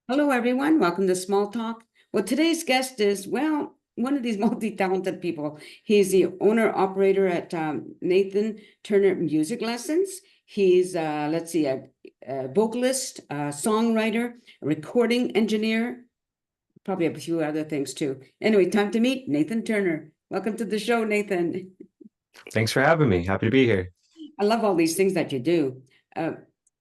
Hello, everyone. Welcome to Small Talk. Well, today's guest is, well, one of these multi-talented people. He's the owner-operator at Nathan Turner Music Lessons. He's, let's see, a vocalist, a songwriter, a recording engineer, probably a few other things too. Anyway, time to meet Nathan Turner. Welcome to the show, Nathan. Thanks for having me. Happy to be here. I love all these things that you do. Uh,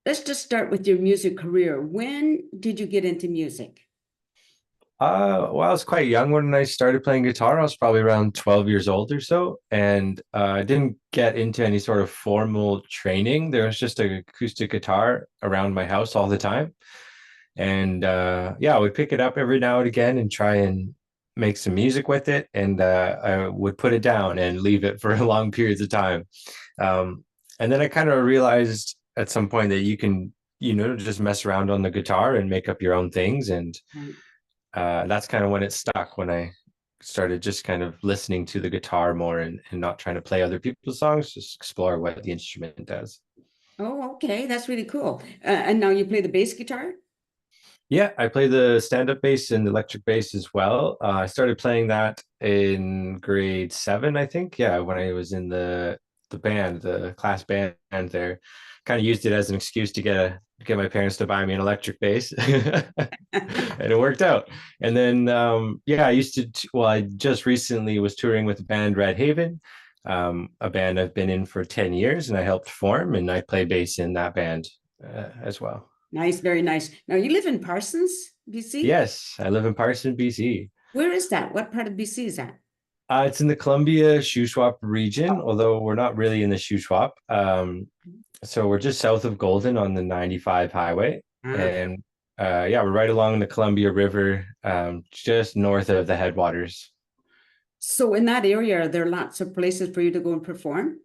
let's just start with your music career. When did you get into music? Well, I was quite young when I started playing guitar. I was probably around 12 years old or so, and I didn't get into any sort of formal training. There was just an acoustic guitar around my house all the time. And yeah, I would pick it up every now and again and try and make some music with it. And I would put it down and leave it for long periods of time. Um, and then I kind of realized at some point that you can, just mess around on the guitar and make up your own things. And Right. that's kind of when it stuck, when I started just kind of listening to the guitar more and not trying to play other people's songs, just explore what the instrument does. Oh, okay. That's really cool. And now you play the bass guitar? Yeah, I play the stand-up bass and electric bass as well. I started playing that in grade seven, I think. Yeah, when I was in the band, the class band there. Kind of used it as an excuse to get my parents to buy me an electric bass, and it worked out. And then yeah, I used to. Well, I just recently was touring with the band Red Haven, a band I've been in for 10 years, and I helped form, and I play bass in that band as well. Nice, very nice. Now you live in Parsons, BC? Yes, I live in Parson, BC. Where is that? What part of BC is that? It's in the Columbia Shuswap region, although we're not really in the Shuswap. So we're just south of Golden on the 95 highway. Ah, And yeah, we're right along the Columbia River, just north of the headwaters. so in that area, are there lots of places for you to go and perform?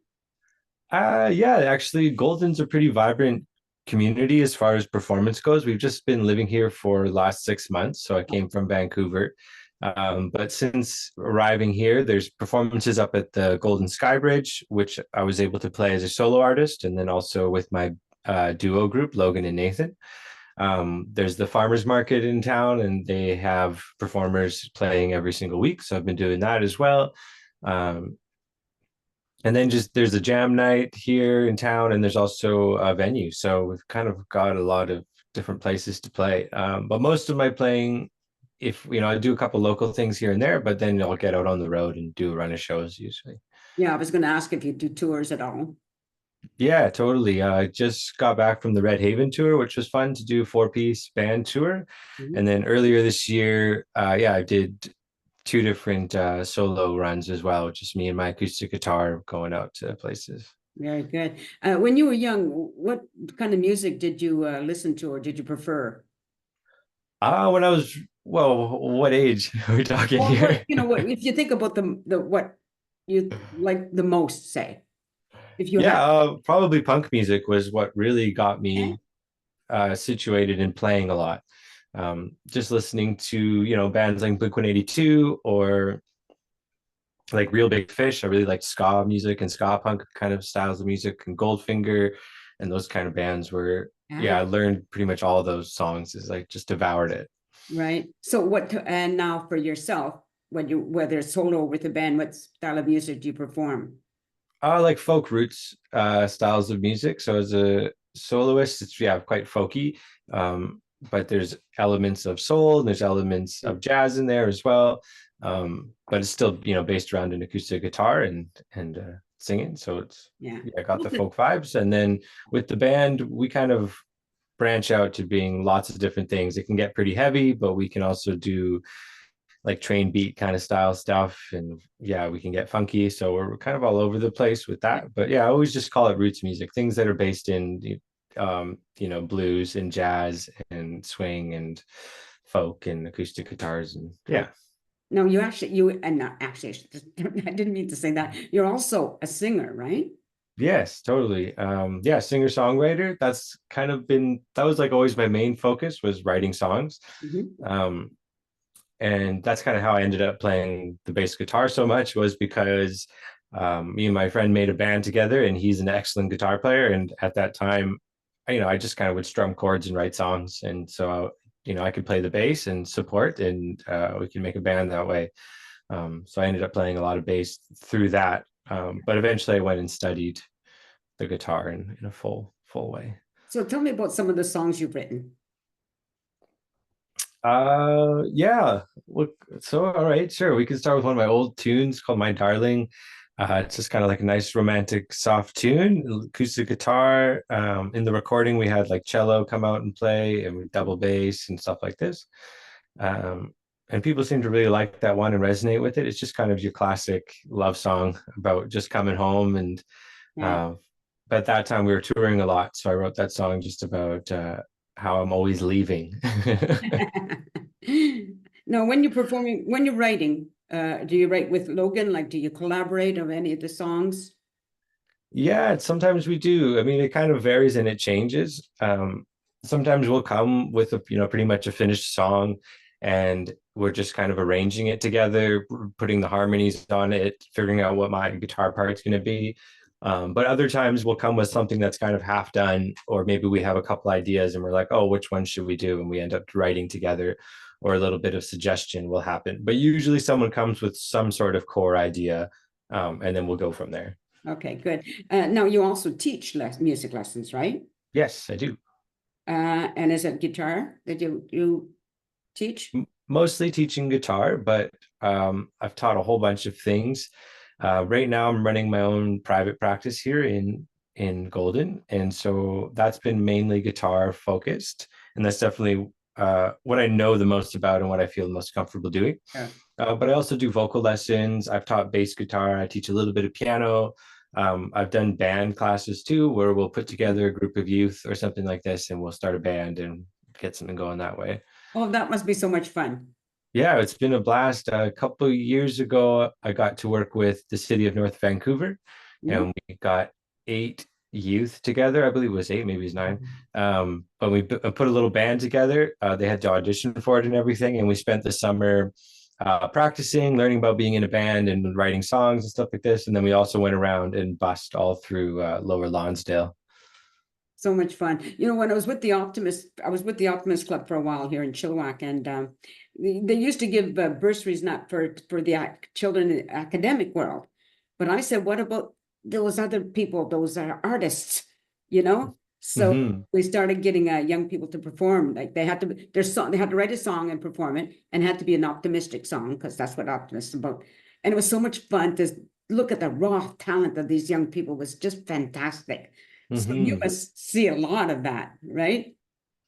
Yeah, actually, Golden's a pretty vibrant community as far as performance goes. We've just been living here for the last 6 months. So I came from Vancouver. But since arriving here, there's performances up at the Golden Sky Bridge, which I was able to play as a solo artist, and then also with my duo group, Logan and Nathan. There's the farmers market in town, and they have performers playing every single week. So I've been doing that as well. Um, and then just there's a jam night here in town, and there's also a venue. So we've kind of got a lot of different places to play. But most of my playing, if I do a couple local things here and there, but then I'll get out on the road and do a run of shows usually. Yeah, I was going to ask if you do tours at all. Yeah, totally. I just got back from the Red Haven tour, which was fun to do, four-piece band tour. Mhm. And then earlier this year, yeah, I did two different solo runs as well, just me and my acoustic guitar going out to places. Very good. When you were young, what kind of music did you listen to or did you prefer? When I was, well, what age are we talking Or what, here? what if you think about the what you like the most, say, if you had. Yeah, probably punk music was what really got Yeah. me situated in playing a lot. Just listening to, bands like Blink-182 or like Real Big Fish. I really liked ska music and ska punk kind of styles of music, and Goldfinger and those kind of bands where, Yeah. yeah, I learned pretty much all those songs, is like just devoured it. Right. So and now for yourself, whether it's solo or with a band, what style of music do you perform? I like folk roots styles of music. So as a soloist, it's, yeah, quite folky. But there's elements of soul and there's elements of jazz in there as well. But it's still, based around an acoustic guitar and singing. So it's, Yeah. yeah, I got the folk vibes. And then with the band, we kind of branch out to being lots of different things. It can get pretty heavy, but we can also do like train beat kind of style stuff. And yeah, we can get funky. So we're kind of all over the place with that. But yeah, I always just call it roots music, things that are based in, blues and jazz and swing and folk and acoustic guitars. And Right. yeah. No, and not actually, I didn't mean to say that. You're also a singer, right? Yes, totally. Yeah, singer songwriter. That was like always my main focus, was writing songs. Mhm. Um, and that's kind of how I ended up playing the bass guitar so much, was because me and my friend made a band together, and he's an excellent guitar player. And at that time, I just kind of would strum chords and write songs, and so I could play the bass and support, and we can make a band that way. So I ended up playing a lot of bass through that. But eventually I went and studied the guitar in a full way. So tell me about some of the songs you've written. Yeah. Look, so all right, sure. We can start with one of my old tunes called My Darling. It's just kind of like a nice romantic soft tune, acoustic guitar. In the recording, we had like cello come out and play, and we double bass and stuff like this. Um, and people seem to really like that one and resonate with it. It's just kind of your classic love song about just coming home. And Yeah. uh, but at that time we were touring a lot, so I wrote that song just about how I'm always leaving. Now, when you're performing, when you're writing, do you write with Logan? Like, do you collaborate on any of the songs? Yeah, sometimes we do. I mean, it kind of varies and it changes. Sometimes we'll come with a, pretty much a finished song, and we're just kind of arranging it together, putting the harmonies on it, figuring out what my guitar part's going to be. But other times we'll come with something that's kind of half done, or maybe we have a couple ideas and we're like, oh, which one should we do? And we end up writing together, or a little bit of suggestion will happen. But usually someone comes with some sort of core idea, and then we'll go from there. Okay, good. Now you also teach music lessons, right? Yes, I do. And is it guitar that you teach? Mostly teaching guitar, but I've taught a whole bunch of things. Right now, I'm running my own private practice here in Golden, and so that's been mainly guitar focused, and that's definitely what I know the most about and what I feel most comfortable doing. Yeah. But I also do vocal lessons. I've taught bass guitar. I teach a little bit of piano. I've done band classes too, where we'll put together a group of youth or something like this, and we'll start a band and get something going that way. Oh, that must be so much fun. Yeah, it's been a blast. A couple of years ago, I got to work with the city of North Vancouver, Mhm. and we got 8 youth together. I believe it was 8, maybe it's 9. But we put a little band together. They had to audition for it and everything, and we spent the summer practicing, learning about being in a band and writing songs and stuff like this. And then we also went around and bussed all through Lower Lonsdale. So much fun. You know, when I was with the Optimist, I was with the Optimist Club for a while here in Chilliwack, and they used to give bursaries not for the children in the academic world, but I said, what about those other people, those artists, you know? So Hmm. we started getting young people to perform. Like they had to their song, they had to write a song and perform it, and it had to be an optimistic song because that's what Optimist is about. And it was so much fun to look at the raw talent of these young people was just fantastic. So you Hmm. must see a lot of that, right?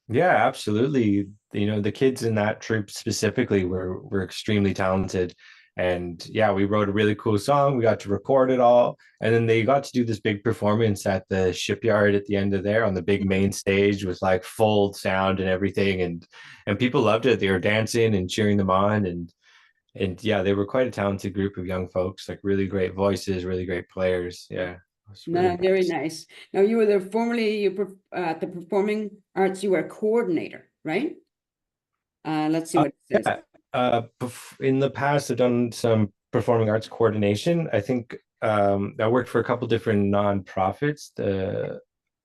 Yeah, absolutely. The kids in that troop specifically were extremely talented. And yeah, we wrote a really cool song. We got to record it all. And then they got to do this big performance at the shipyard at the end of there on the big main stage with like full sound and everything. And people loved it. They were dancing and cheering them on. And yeah, they were quite a talented group of young folks, like really great voices, really great players. Yeah, I was really No, very impressed. nice. Now you were there formerly, at the Performing Arts, you were a coordinator, right? Let's see what it says. Yeah, in the past, I've done some performing arts coordination. I think I worked for a couple different nonprofits.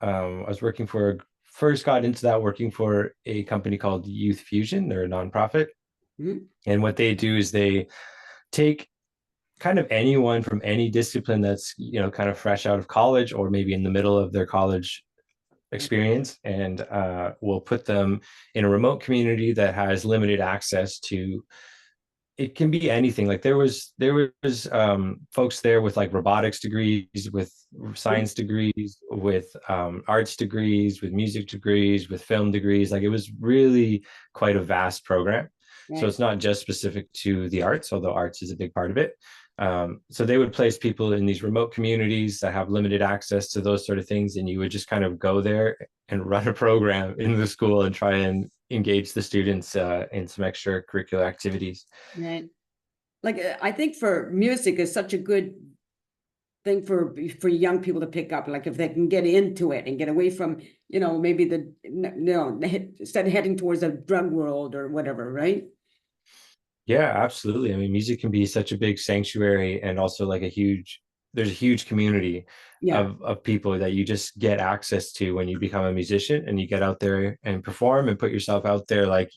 I was working for first got into that working for a company called Youth Fusion. They're a nonprofit, Mhm. and what they do is they take kind of anyone from any discipline that's kind of fresh out of college or maybe in the middle of their college experience, and we'll put them in a remote community that has limited access to, it can be anything. Like there was folks there with like robotics degrees, with science degrees, with arts degrees, with music degrees, with film degrees. Like it was really quite a vast program, so Right, it's not just specific to the arts, although arts is a big part of it. So they would place people in these remote communities that have limited access to those sort of things, and you would just kind of go there and run a program in the school and try and engage the students in some extracurricular activities. right. Like I think for music is such a good thing for young people to pick up. Like if they can get into it and get away from, maybe instead of heading towards a drug world or whatever, right? Yeah, absolutely. I mean, music can be such a big sanctuary and also like a huge there's a huge community Yeah, of people that you just get access to when you become a musician and you get out there and perform and put yourself out there. Like,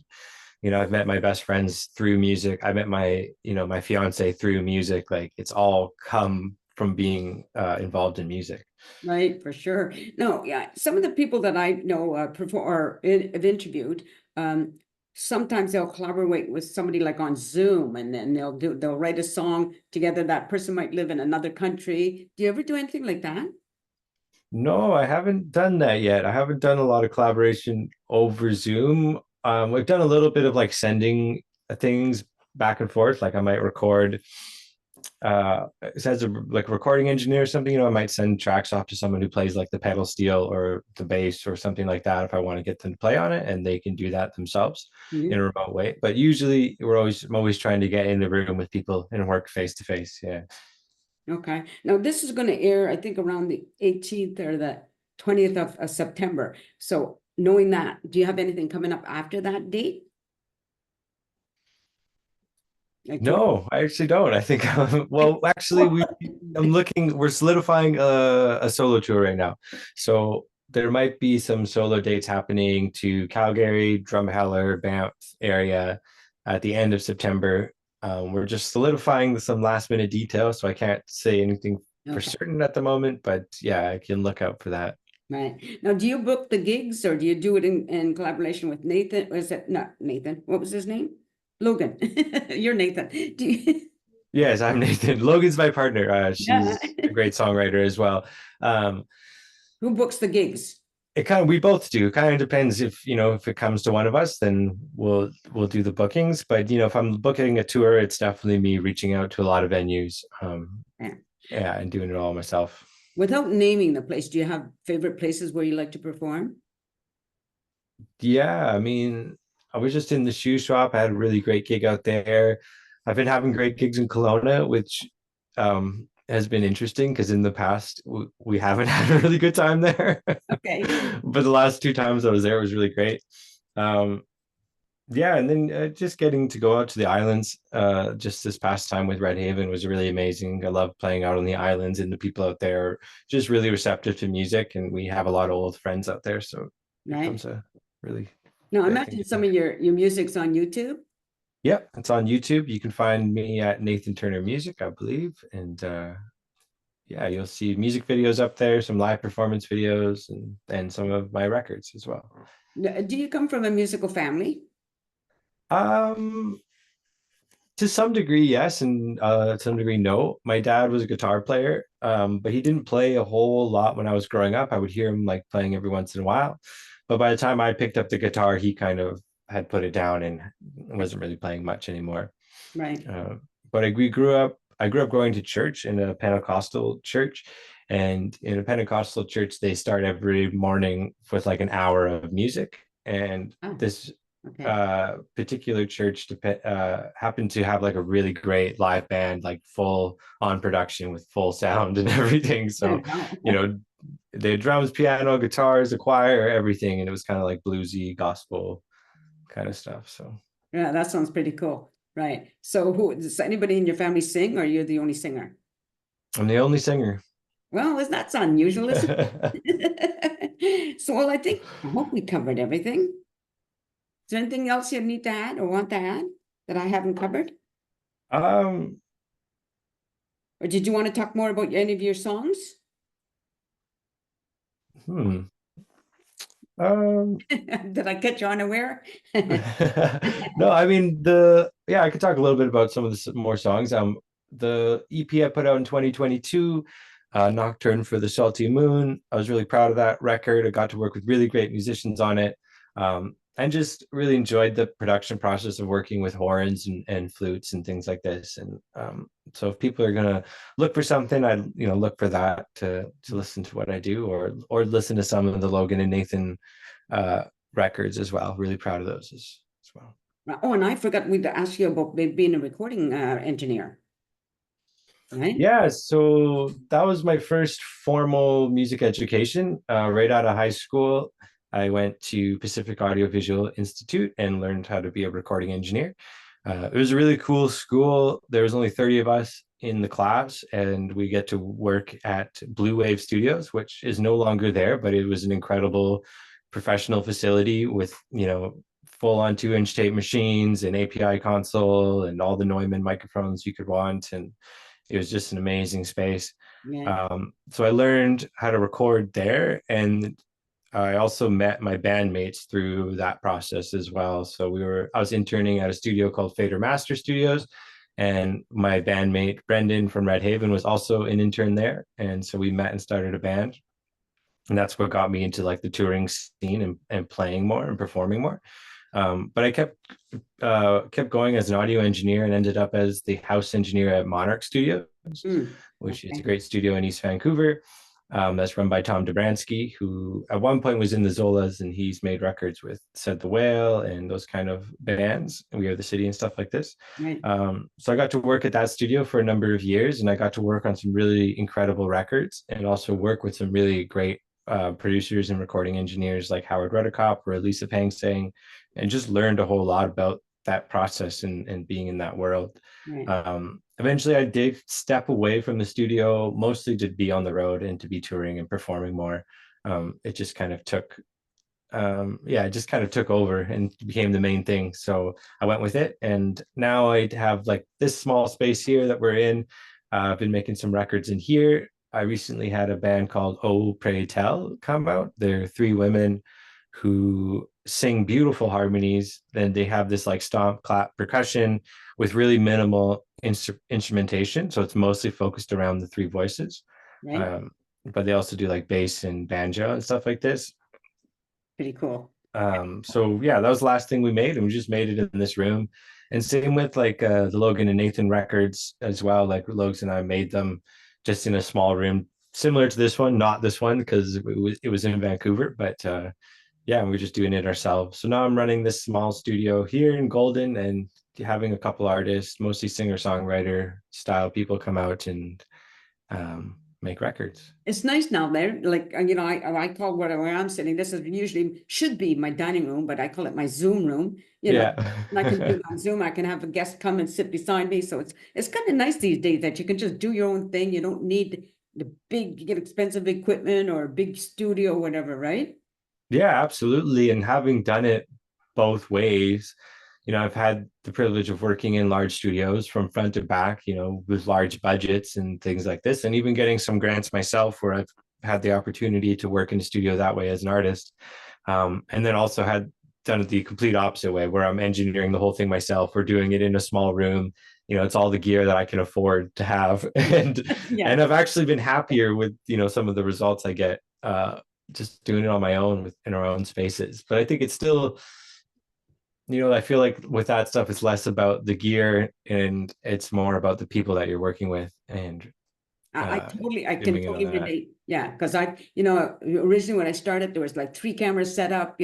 I've met my best friends through music. I met my fiance through music. Like, it's all come from being involved in music. right, for sure. No, yeah, some of the people that I know perform or have interviewed, um, sometimes they'll collaborate with somebody like on Zoom, and then they'll write a song together. That person might live in another country. Do you ever do anything like that? No, I haven't done that yet. I haven't done a lot of collaboration over Zoom. We've done a little bit of like sending things back and forth. Like I might record as a like recording engineer or something, I might send tracks off to someone who plays like the pedal steel or the bass or something like that if I want to get them to play on it, and they can do that themselves in a Mhm. remote way. But usually I'm always trying to get in the room with people and work face to face. Yeah. Okay, now this is going to air, I think, around the 18th or the 20th of September. So knowing that, do you have anything coming up after that date? Like tour? No, I actually don't. I think, well, actually, we're solidifying a solo tour right now. So there might be some solo dates happening to Calgary, Drumheller, Banff area at the end of September. We're just solidifying some last minute details, so I can't say anything for Okay, certain at the moment, but yeah, I can look out for that. right. Now, do you book the gigs or do you do it in collaboration with Nathan? Was it not Nathan? What was his name? Logan. You're Nathan. Do you, Yes, I'm Nathan. Logan's my partner. yeah. She's a great songwriter as well. Um, Who books the gigs? It kind of we both do. It kind of depends if it comes to one of us, then we'll do the bookings. But if I'm booking a tour, it's definitely me reaching out to a lot of venues. Yeah. Yeah, and doing it all myself. Without naming the place, do you have favorite places where you like to perform? Yeah, I mean, I was just in the shoe shop. I had a really great gig out there. I've been having great gigs in Kelowna, which has been interesting because in the past we haven't had a really good time there. Okay. But the last two times I was there was really great. Um, yeah, and then just getting to go out to the islands just this past time with Red Haven was really amazing. I love playing out on the islands, and the people out there are just really receptive to music, and we have a lot of old friends out there, so it Right. becomes a really Now, I great thing imagine to some do. of your music's on YouTube. Yeah, it's on YouTube. You can find me at Nathan Turner Music, I believe, and yeah, you'll see music videos up there, some live performance videos, and some of my records as well. Do you come from a musical family? Um, To some degree, yes, and to some degree, no. My dad was a guitar player, but he didn't play a whole lot when I was growing up. I would hear him like playing every once in a while, but by the time I picked up the guitar, he kind of had put it down and wasn't really playing much anymore. Right. Uh, but we grew up. I grew up going to church in a Pentecostal church, and in a Pentecostal church, they start every morning with like an hour of music, and Oh, this okay. particular church happened to have like a really great live band, like full on production with full sound and everything. So, Wow. you know, they had drums, piano, guitars, a choir, everything, and it was kind of like bluesy gospel kind of stuff. So Yeah, that sounds pretty cool. Right. So who does anybody in your family sing or you're the only singer? I'm the only singer. Well, that's unusual, isn't it? So, well, I hope we covered everything. Is there anything else you need to add or want to add that I haven't covered? um, Or did you want to talk more about any of your songs? hmm. Um, Did I catch you unaware? no, I mean I could talk a little bit about some of the more songs. The EP I put out in 2022, Nocturne for the Salty Moon. I was really proud of that record. I got to work with really great musicians on it. And just really enjoyed the production process of working with horns and flutes and things like this. And so if people are gonna look for something, I'd look for that to listen to what I do, or listen to some of the Logan and Nathan uh, records as well. Really proud of those as well. Oh, and I forgot we to ask you about being a recording engineer, right? Yeah, so that was my first formal music education. Right out of high school, I went to Pacific Audiovisual Institute and learned how to be a recording engineer. It was a really cool school. There was only 30 of us, in the class, and we get to work at Blue Wave Studios, which is no longer there, but it was an incredible professional facility with, full on 2-inch tape machines and API console and all the Neumann microphones you could want. And it was just an amazing space. Yeah. So I learned how to record there, and I also met my bandmates through that process as well. So I was interning at a studio called Fader Master Studios, and my bandmate Brendan from Red Haven was also an intern there. And so we met and started a band. And that's what got me into like the touring scene and playing more and performing more. But I kept going as an audio engineer and ended up as the house engineer at Monarch Studios, which is a Okay. great studio in East Vancouver. That's run by Tom Dobransky, who at one point was in the Zolas, and he's made records with Said the Whale and those kind of bands, and We Are the City and stuff like this. Right. So I got to work at that studio for a number of years, and I got to work on some really incredible records and also work with some really great producers and recording engineers like Howard Rudderkop or Lisa Pangsang, and just learned a whole lot about that process and being in that world. Right. Eventually I did step away from the studio, mostly to be on the road and to be touring and performing more. It just kind of took it just kind of took over and became the main thing. So I went with it, and now I have like this small space here that we're in. I've been making some records in here. I recently had a band called Oh Pray Tell come out. They're three women who sing beautiful harmonies. Then they have this like stomp, clap, percussion with really minimal instrumentation. So it's mostly focused around the three voices. Right. Um, but they also do like bass and banjo and stuff like this. Pretty cool. So yeah, that was the last thing we made, and we just made it in this room. And same with like the Logan and Nathan records as well. Like Logan and I made them just in a small room, similar to this one, not this one because it was in Vancouver, but yeah, we're just doing it ourselves. So now I'm running this small studio here in Golden and having a couple artists, mostly singer-songwriter style people come out and make records. It's nice now there. Like, I call where I'm sitting. This is usually should be my dining room, but I call it my Zoom room. Yeah. And I can do it on Zoom. I can have a guest come and sit beside me. So it's kind of nice these days that you can just do your own thing. You don't need the big, expensive equipment or a big studio or whatever, right? Yeah, absolutely. And having done it both ways, I've had the privilege of working in large studios from front to back, with large budgets and things like this, and even getting some grants myself where I've had the opportunity to work in a studio that way as an artist. And then also had done it the complete opposite way where I'm engineering the whole thing myself. We're doing it in a small room. It's all the gear that I can afford to have. And Yeah. and I've actually been happier with, some of the results I get just doing it on my own in our own spaces. But I think it's still, I feel like with that stuff, it's less about the gear and it's more about the people that you're working with and I can doing it on totally that. relate. Yeah, because originally when I started, there was like 3 cameras set up,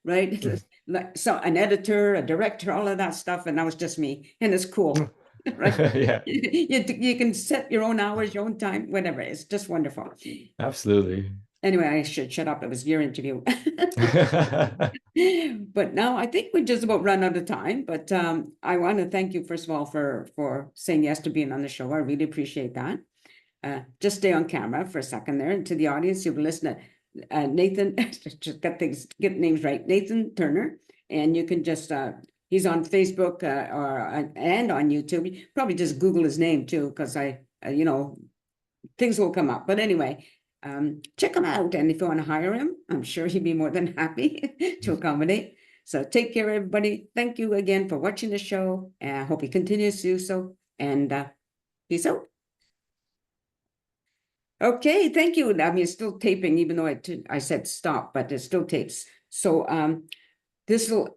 right? Like, so an editor, a director, all of that stuff, and that was just me, and it's cool, right? Yeah, You can set your own hours, your own time, whatever. It's just wonderful. absolutely. Anyway, I should shut up. It was your interview. But now I think we just about run out of time. But I want to thank you first of all for saying yes to being on the show. I really appreciate that. Just stay on camera for a second there, and to the audience, you've listened to Nathan. Just get names right. Nathan Turner, and you can just he's on Facebook and on YouTube. Probably just Google his name too, because things will come up. But anyway, check him out, and if you want to hire him, I'm sure he'd be more than happy to accommodate. So take care, everybody. Thank you again for watching the show, and I hope he continues to do so. And peace out. Okay, thank you. I mean, it's still taping, even though I said stop, but it still tapes. So I'm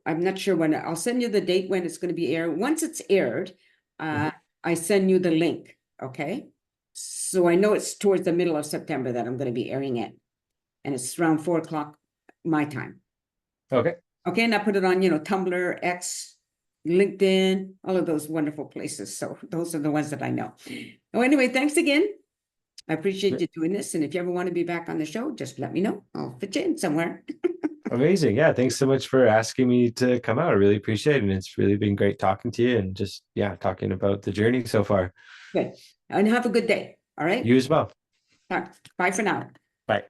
not sure when. I'll send you the date when it's going to be aired. Once it's aired, I send you the link. Okay. So I know it's towards the middle of September that I'm going to be airing it. And it's around 4 o'clock my time. Okay. Okay, and I put it on, Tumblr, X, LinkedIn, all of those wonderful places. So those are the ones that I know. Oh, anyway, thanks again. I appreciate you doing this. And if you ever want to be back on the show, just let me know. I'll fit you in somewhere. Amazing. Yeah. Thanks so much for asking me to come out. I really appreciate it. And it's really been great talking to you and just, yeah, talking about the journey so far. Good. And have a good day. All right. You as well. Bye for now. Bye.